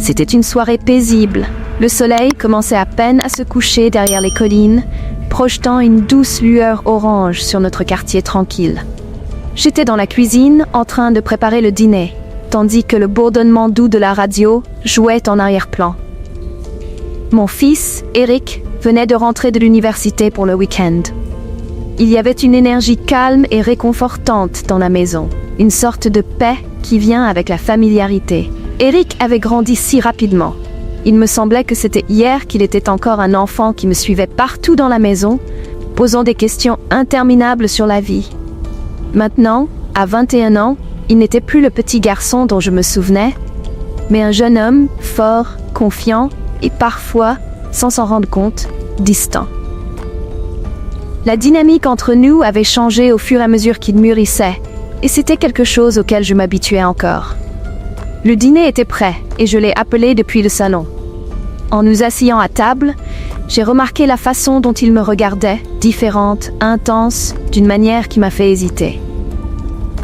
C'était une soirée paisible. Le soleil commençait à peine à se coucher derrière les collines, projetant une douce lueur orange sur notre quartier tranquille. J'étais dans la cuisine en train de préparer le dîner, tandis que le bourdonnement doux de la radio jouait en arrière-plan. Mon fils, Eric, venait de rentrer de l'université pour le week-end. Il y avait une énergie calme et réconfortante dans la maison, une sorte de paix qui vient avec la familiarité. Eric avait grandi si rapidement. Il me semblait que c'était hier qu'il était encore un enfant qui me suivait partout dans la maison, posant des questions interminables sur la vie. Maintenant, à 21 ans, il n'était plus le petit garçon dont je me souvenais, mais un jeune homme fort, confiant et parfois, sans s'en rendre compte, distant. La dynamique entre nous avait changé au fur et à mesure qu'il mûrissait, et c'était quelque chose auquel je m'habituais encore. Le dîner était prêt, et je l'ai appelé depuis le salon. En nous asseyant à table, j'ai remarqué la façon dont il me regardait, différente, intense, d'une manière qui m'a fait hésiter.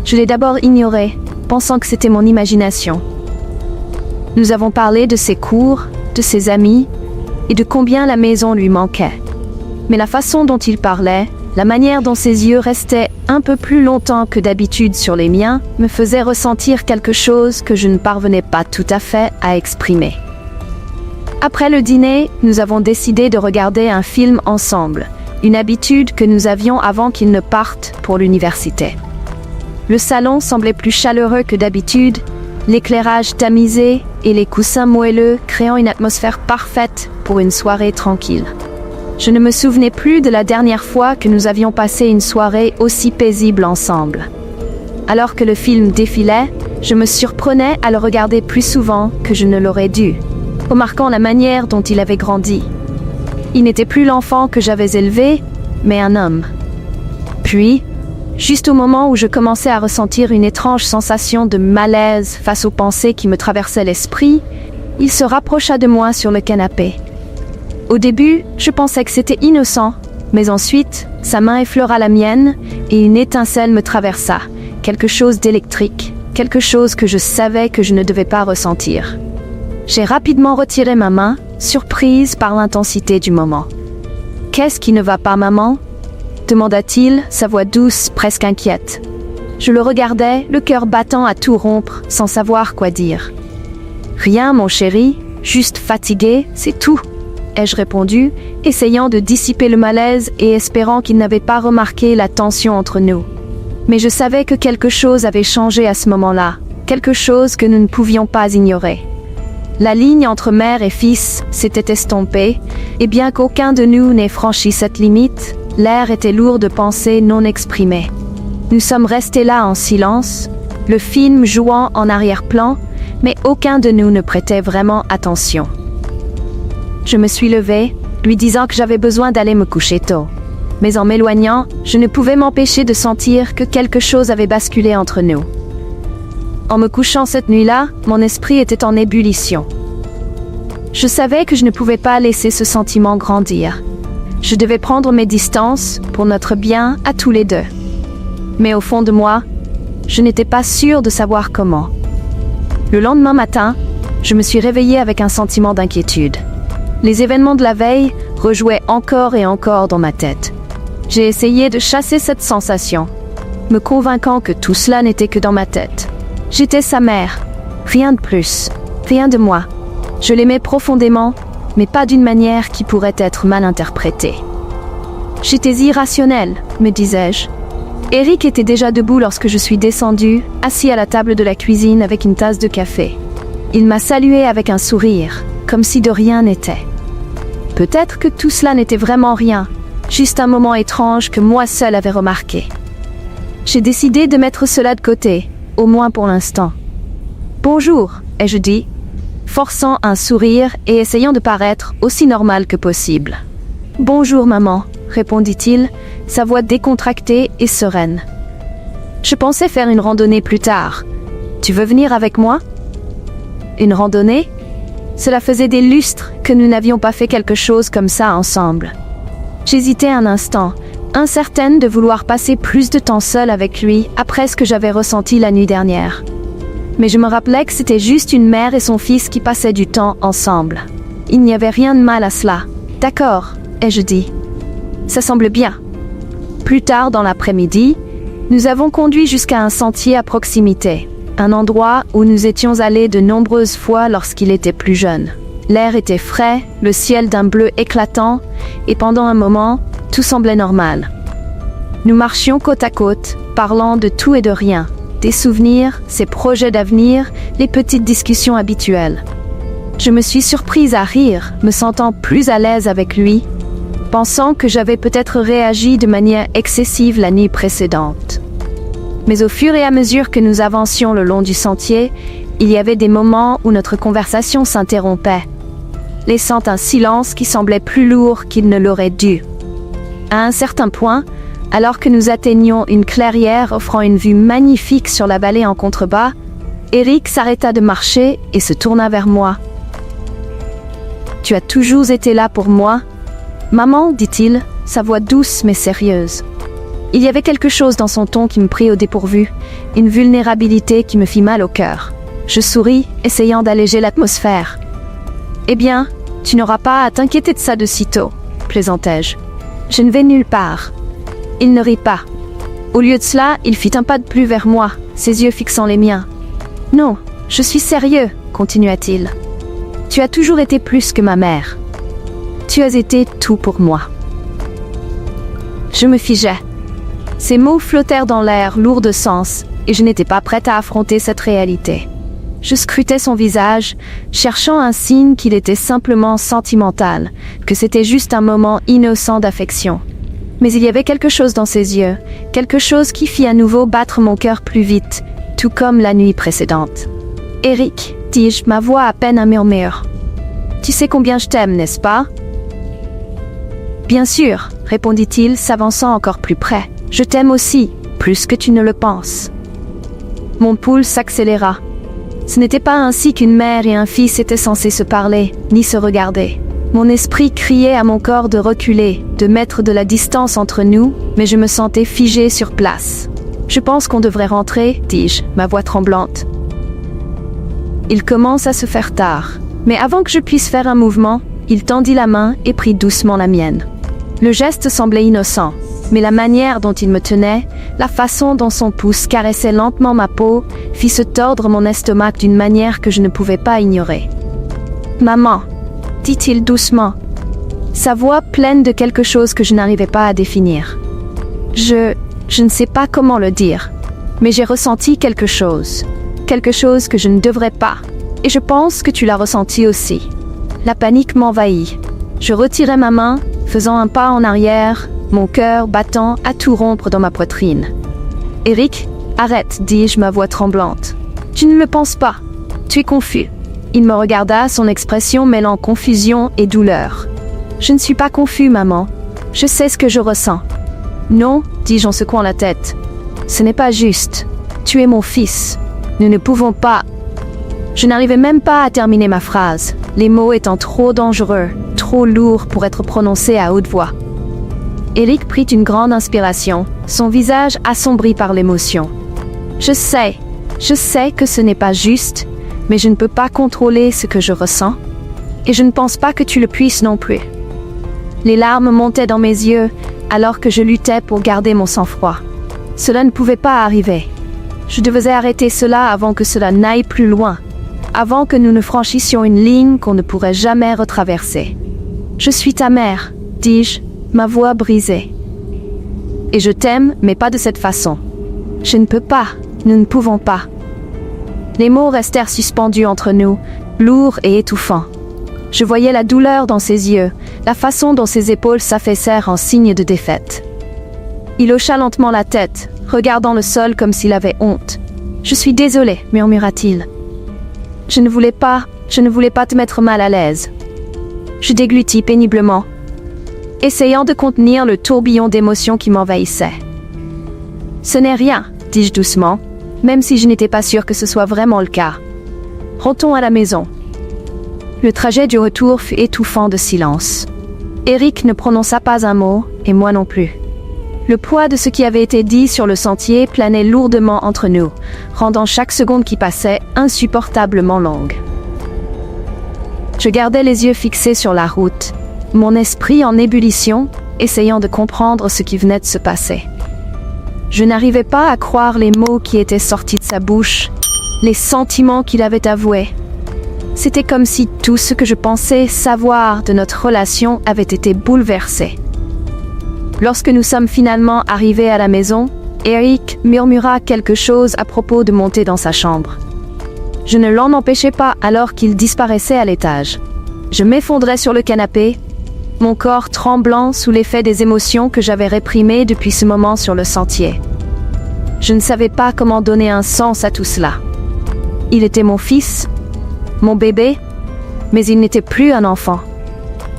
Je l'ai d'abord ignoré, pensant que c'était mon imagination. Nous avons parlé de ses cours, de ses amis, et de combien la maison lui manquait. Mais la façon dont il parlait, la manière dont ses yeux restaient un peu plus longtemps que d'habitude sur les miens, me faisait ressentir quelque chose que je ne parvenais pas tout à fait à exprimer. Après le dîner, nous avons décidé de regarder un film ensemble, une habitude que nous avions avant qu'il ne parte pour l'université. Le salon semblait plus chaleureux que d'habitude, l'éclairage tamisé et les coussins moelleux créant une atmosphère parfaite pour une soirée tranquille. Je ne me souvenais plus de la dernière fois que nous avions passé une soirée aussi paisible ensemble. Alors que le film défilait, je me surprenais à le regarder plus souvent que je ne l'aurais dû, remarquant la manière dont il avait grandi. Il n'était plus l'enfant que j'avais élevé, mais un homme. Puis, juste au moment où je commençais à ressentir une étrange sensation de malaise face aux pensées qui me traversaient l'esprit, il se rapprocha de moi sur le canapé. Au début, je pensais que c'était innocent, mais ensuite, sa main effleura la mienne et une étincelle me traversa, quelque chose d'électrique, quelque chose que je savais que je ne devais pas ressentir. J'ai rapidement retiré ma main, surprise par l'intensité du moment. « Qu'est-ce qui ne va pas, maman ?» demanda-t-il, sa voix douce, presque inquiète. Je le regardais, le cœur battant à tout rompre, sans savoir quoi dire. « Rien, mon chéri, juste fatigué, c'est tout. » ai-je répondu, essayant de dissiper le malaise et espérant qu'il n'avait pas remarqué la tension entre nous. Mais je savais que quelque chose avait changé à ce moment-là, quelque chose que nous ne pouvions pas ignorer. La ligne entre mère et fils s'était estompée, et bien qu'aucun de nous n'ait franchi cette limite, l'air était lourd de pensées non exprimées. Nous sommes restés là en silence, le film jouant en arrière-plan, mais aucun de nous ne prêtait vraiment attention. Je me suis levée, lui disant que j'avais besoin d'aller me coucher tôt. Mais en m'éloignant, je ne pouvais m'empêcher de sentir que quelque chose avait basculé entre nous. En me couchant cette nuit-là, mon esprit était en ébullition. Je savais que je ne pouvais pas laisser ce sentiment grandir. Je devais prendre mes distances pour notre bien à tous les deux. Mais au fond de moi, je n'étais pas sûre de savoir comment. Le lendemain matin, je me suis réveillée avec un sentiment d'inquiétude. Les événements de la veille rejouaient encore et encore dans ma tête. J'ai essayé de chasser cette sensation, me convainquant que tout cela n'était que dans ma tête. J'étais sa mère, rien de plus, rien de moi. Je l'aimais profondément, mais pas d'une manière qui pourrait être mal interprétée. J'étais irrationnelle, me disais-je. Eric était déjà debout lorsque je suis descendue, assis à la table de la cuisine avec une tasse de café. Il m'a salué avec un sourire, comme si de rien n'était. Peut-être que tout cela n'était vraiment rien, juste un moment étrange que moi seule avais remarqué. J'ai décidé de mettre cela de côté, au moins pour l'instant. « Bonjour », ai-je dit, forçant un sourire et essayant de paraître aussi normal que possible. « Bonjour maman », répondit-il, sa voix décontractée et sereine. « Je pensais faire une randonnée plus tard. Tu veux venir avec moi ?» Une randonnée ? Cela faisait des lustres que nous n'avions pas fait quelque chose comme ça ensemble. J'hésitais un instant, incertaine de vouloir passer plus de temps seule avec lui après ce que j'avais ressenti la nuit dernière. Mais je me rappelais que c'était juste une mère et son fils qui passaient du temps ensemble. Il n'y avait rien de mal à cela. D'accord, ai-je dit. Ça semble bien. Plus tard dans l'après-midi, nous avons conduit jusqu'à un sentier à proximité, un endroit où nous étions allés de nombreuses fois lorsqu'il était plus jeune. L'air était frais, le ciel d'un bleu éclatant, et pendant un moment, tout semblait normal. Nous marchions côte à côte, parlant de tout et de rien, des souvenirs, ses projets d'avenir, les petites discussions habituelles. Je me suis surprise à rire, me sentant plus à l'aise avec lui, pensant que j'avais peut-être réagi de manière excessive la nuit précédente. Mais au fur et à mesure que nous avancions le long du sentier, il y avait des moments où notre conversation s'interrompait, laissant un silence qui semblait plus lourd qu'il ne l'aurait dû. À un certain point, alors que nous atteignions une clairière offrant une vue magnifique sur la vallée en contrebas, Eric s'arrêta de marcher et se tourna vers moi. « Tu as toujours été là pour moi ?» « Maman, dit-il, sa voix douce mais sérieuse. Il y avait quelque chose dans son ton qui me prit au dépourvu, une vulnérabilité qui me fit mal au cœur. Je souris, essayant d'alléger l'atmosphère. « Eh bien, tu n'auras pas à t'inquiéter de ça de sitôt, plaisantai-je. Je ne vais nulle part. » Il ne rit pas. Au lieu de cela, il fit un pas de plus vers moi, ses yeux fixant les miens. « Non, je suis sérieux, continua-t-il. Tu as toujours été plus que ma mère. Tu as été tout pour moi. » Je me figeais. Ces mots flottèrent dans l'air, lourds de sens, et je n'étais pas prête à affronter cette réalité. Je scrutais son visage, cherchant un signe qu'il était simplement sentimental, que c'était juste un moment innocent d'affection. Mais il y avait quelque chose dans ses yeux, quelque chose qui fit à nouveau battre mon cœur plus vite, tout comme la nuit précédente. « Eric, dis-je, ma voix à peine un murmure. Tu sais combien je t'aime, n'est-ce pas ? » « Bien sûr, répondit-il, s'avançant encore plus près. Je t'aime aussi, plus que tu ne le penses. » Mon pouls s'accéléra. Ce n'était pas ainsi qu'une mère et un fils étaient censés se parler, ni se regarder. Mon esprit criait à mon corps de reculer, de mettre de la distance entre nous, mais je me sentais figée sur place. « Je pense qu'on devrait rentrer, dis-je, ma voix tremblante. Il commence à se faire tard, mais avant que je puisse faire un mouvement, il tendit la main et prit doucement la mienne. Le geste semblait innocent, mais la manière dont il me tenait, la façon dont son pouce caressait lentement ma peau, fit se tordre mon estomac d'une manière que je ne pouvais pas ignorer. « Maman, » dit-il doucement, sa voix pleine de quelque chose que je n'arrivais pas à définir. Je ne sais pas comment le dire, mais j'ai ressenti quelque chose que je ne devrais pas, et je pense que tu l'as ressenti aussi. La panique m'envahit. Je retirai ma main, faisant un pas en arrière, mon cœur battant à tout rompre dans ma poitrine. « Eric, arrête, dis-je, ma voix tremblante. Tu ne le penses pas. Tu es confus. » Il me regarda, son expression mêlant confusion et douleur. « Je ne suis pas confus, maman. Je sais ce que je ressens. »« Non, dis-je en secouant la tête. Ce n'est pas juste. Tu es mon fils. Nous ne pouvons pas... » Je n'arrivais même pas à terminer ma phrase, les mots étant trop dangereux, trop lourds pour être prononcés à haute voix. Eric prit une grande inspiration, son visage assombri par l'émotion. « Je sais que ce n'est pas juste, mais je ne peux pas contrôler ce que je ressens, et je ne pense pas que tu le puisses non plus. » Les larmes montaient dans mes yeux, alors que je luttais pour garder mon sang-froid. Cela ne pouvait pas arriver. Je devais arrêter cela avant que cela n'aille plus loin, avant que nous ne franchissions une ligne qu'on ne pourrait jamais retraverser. « Je suis ta mère, » dis-je, ma voix brisée. « Et je t'aime, mais pas de cette façon. Je ne peux pas, nous ne pouvons pas. » Les mots restèrent suspendus entre nous, lourds et étouffants. Je voyais la douleur dans ses yeux, la façon dont ses épaules s'affaissèrent en signe de défaite. Il hocha lentement la tête, regardant le sol comme s'il avait honte. « Je suis désolé, » murmura-t-il. « Je ne voulais pas te mettre mal à l'aise. » Je déglutis péniblement, essayant de contenir le tourbillon d'émotions qui m'envahissait. « Ce n'est rien, » dis-je doucement, même si je n'étais pas sûre que ce soit vraiment le cas. « Rentrons à la maison. » Le trajet du retour fut étouffant de silence. Eric ne prononça pas un mot, et moi non plus. Le poids de ce qui avait été dit sur le sentier planait lourdement entre nous, rendant chaque seconde qui passait insupportablement longue. Je gardais les yeux fixés sur la route, mon esprit en ébullition, essayant de comprendre ce qui venait de se passer. Je n'arrivais pas à croire les mots qui étaient sortis de sa bouche, les sentiments qu'il avait avoués. C'était comme si tout ce que je pensais savoir de notre relation avait été bouleversé. Lorsque nous sommes finalement arrivés à la maison, Eric murmura quelque chose à propos de monter dans sa chambre. Je ne l'en empêchais pas alors qu'il disparaissait à l'étage. Je m'effondrais sur le canapé, mon corps tremblant sous l'effet des émotions que j'avais réprimées depuis ce moment sur le sentier. Je ne savais pas comment donner un sens à tout cela. Il était mon fils, mon bébé, mais il n'était plus un enfant.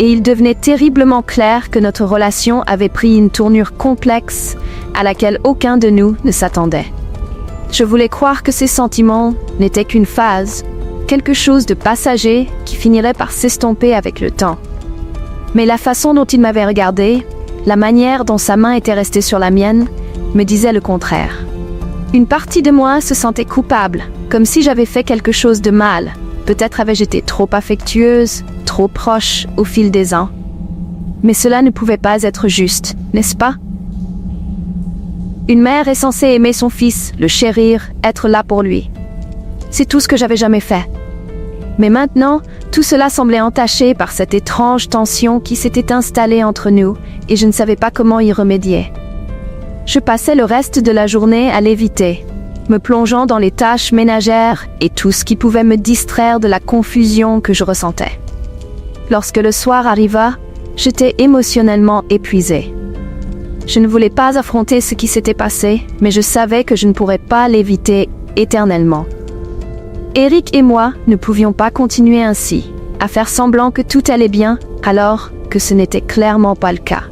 Et il devenait terriblement clair que notre relation avait pris une tournure complexe à laquelle aucun de nous ne s'attendait. Je voulais croire que ces sentiments n'étaient qu'une phase, quelque chose de passager qui finirait par s'estomper avec le temps. Mais la façon dont il m'avait regardé, la manière dont sa main était restée sur la mienne, me disait le contraire. Une partie de moi se sentait coupable, comme si j'avais fait quelque chose de mal. Peut-être avais-je été trop affectueuse, trop proche au fil des ans. Mais cela ne pouvait pas être juste, n'est-ce pas? Une mère est censée aimer son fils, le chérir, être là pour lui. C'est tout ce que j'avais jamais fait. Mais maintenant, tout cela semblait entaché par cette étrange tension qui s'était installée entre nous, et je ne savais pas comment y remédier. Je passais le reste de la journée à l'éviter, me plongeant dans les tâches ménagères et tout ce qui pouvait me distraire de la confusion que je ressentais. Lorsque le soir arriva, j'étais émotionnellement épuisée. Je ne voulais pas affronter ce qui s'était passé, mais je savais que je ne pourrais pas l'éviter éternellement. Eric et moi ne pouvions pas continuer ainsi, à faire semblant que tout allait bien, alors que ce n'était clairement pas le cas.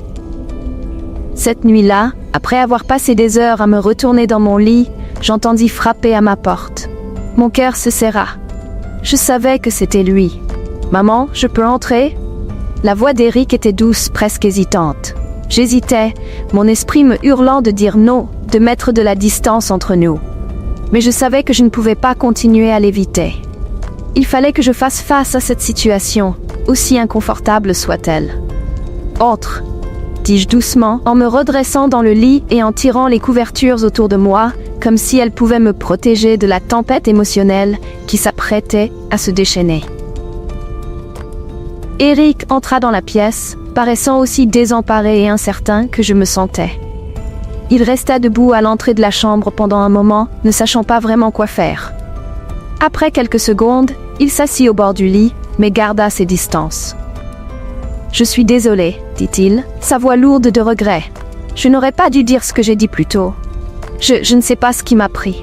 Cette nuit-là, après avoir passé des heures à me retourner dans mon lit, j'entendis frapper à ma porte. Mon cœur se serra. Je savais que c'était lui. « Maman, je peux entrer ?» La voix d'Eric était douce, presque hésitante. J'hésitais, mon esprit me hurlant de dire non, de mettre de la distance entre nous. Mais je savais que je ne pouvais pas continuer à l'éviter. Il fallait que je fasse face à cette situation, aussi inconfortable soit-elle. « Entre !» dis-je doucement, en me redressant dans le lit et en tirant les couvertures autour de moi, comme si elles pouvaient me protéger de la tempête émotionnelle qui s'apprêtait à se déchaîner. Eric entra dans la pièce, paraissant aussi désemparé et incertain que je me sentais. Il resta debout à l'entrée de la chambre pendant un moment, ne sachant pas vraiment quoi faire. Après quelques secondes, il s'assit au bord du lit, mais garda ses distances. « Je suis désolé, dit-il, sa voix lourde de regret. Je n'aurais pas dû dire ce que j'ai dit plus tôt. Je ne sais pas ce qui m'a pris. »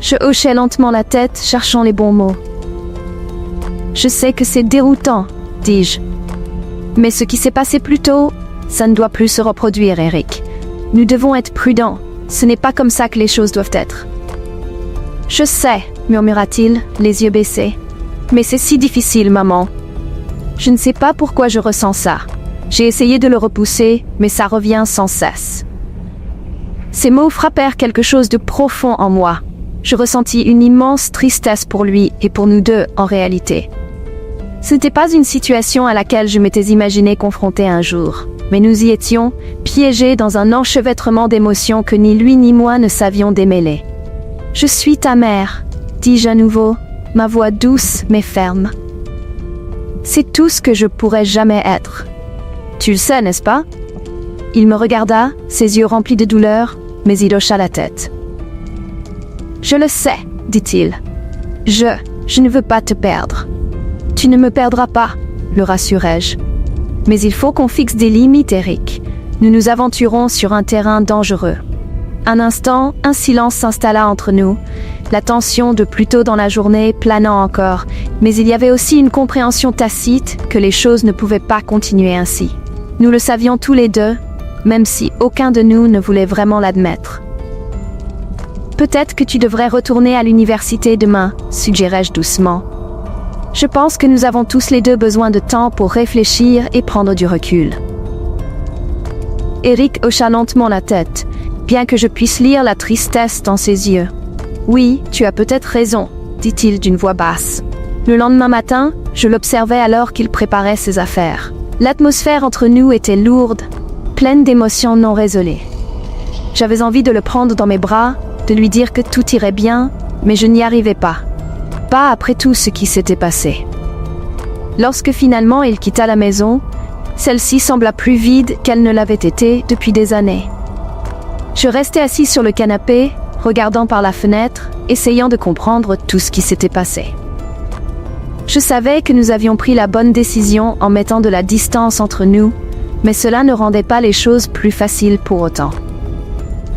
Je hochai lentement la tête, cherchant les bons mots. « Je sais que c'est déroutant, dis-je. Mais ce qui s'est passé plus tôt, ça ne doit plus se reproduire, Eric. Nous devons être prudents. Ce n'est pas comme ça que les choses doivent être. »« Je sais, murmura-t-il, les yeux baissés. Mais c'est si difficile, maman. Je ne sais pas pourquoi je ressens ça. J'ai essayé de le repousser, mais ça revient sans cesse. » Ces mots frappèrent quelque chose de profond en moi. Je ressentis une immense tristesse pour lui et pour nous deux, en réalité. Ce n'était pas une situation à laquelle je m'étais imaginé confrontée un jour, mais nous y étions, piégés dans un enchevêtrement d'émotions que ni lui ni moi ne savions démêler. « Je suis ta mère, » dis-je à nouveau, ma voix douce mais ferme. « C'est tout ce que je pourrais jamais être. Tu le sais, n'est-ce pas ?» Il me regarda, ses yeux remplis de douleur, mais il hocha la tête. « Je le sais, dit-il. Je ne veux pas te perdre. » « Tu ne me perdras pas, le rassurai-je. Mais il faut qu'on fixe des limites, Eric. Nous nous aventurons sur un terrain dangereux. » Un instant, un silence s'installa entre nous, la tension de plus tôt dans la journée planant encore, mais il y avait aussi une compréhension tacite que les choses ne pouvaient pas continuer ainsi. Nous le savions tous les deux, même si aucun de nous ne voulait vraiment l'admettre. « Peut-être que tu devrais retourner à l'université demain, suggérai-je doucement. Je pense que nous avons tous les deux besoin de temps pour réfléchir et prendre du recul. » Eric hocha lentement la tête, bien que je puisse lire la tristesse dans ses yeux. « Oui, tu as peut-être raison, » dit-il d'une voix basse. Le lendemain matin, je l'observais alors qu'il préparait ses affaires. L'atmosphère entre nous était lourde, pleine d'émotions non résolues. J'avais envie de le prendre dans mes bras, de lui dire que tout irait bien, mais je n'y arrivais pas. Pas après tout ce qui s'était passé. Lorsque finalement il quitta la maison, celle-ci sembla plus vide qu'elle ne l'avait été depuis des années. Je restais assis sur le canapé, regardant par la fenêtre, essayant de comprendre tout ce qui s'était passé. Je savais que nous avions pris la bonne décision en mettant de la distance entre nous, mais cela ne rendait pas les choses plus faciles pour autant.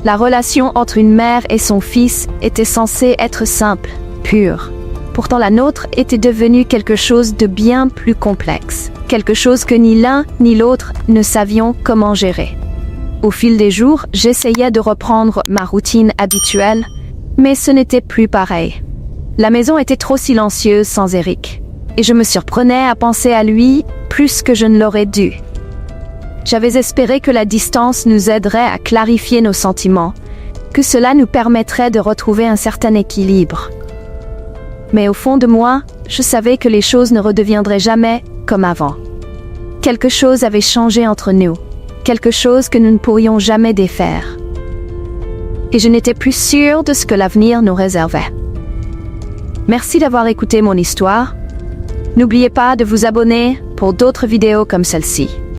La relation entre une mère et son fils était censée être simple, pure. Pourtant la nôtre était devenue quelque chose de bien plus complexe, quelque chose que ni l'un ni l'autre ne savions comment gérer. Au fil des jours, j'essayais de reprendre ma routine habituelle, mais ce n'était plus pareil. La maison était trop silencieuse sans Eric, et je me surprenais à penser à lui plus que je ne l'aurais dû. J'avais espéré que la distance nous aiderait à clarifier nos sentiments, que cela nous permettrait de retrouver un certain équilibre. Mais au fond de moi, je savais que les choses ne redeviendraient jamais comme avant. Quelque chose avait changé entre nous, quelque chose que nous ne pourrions jamais défaire. Et je n'étais plus sûre de ce que l'avenir nous réservait. Merci d'avoir écouté mon histoire. N'oubliez pas de vous abonner pour d'autres vidéos comme celle-ci.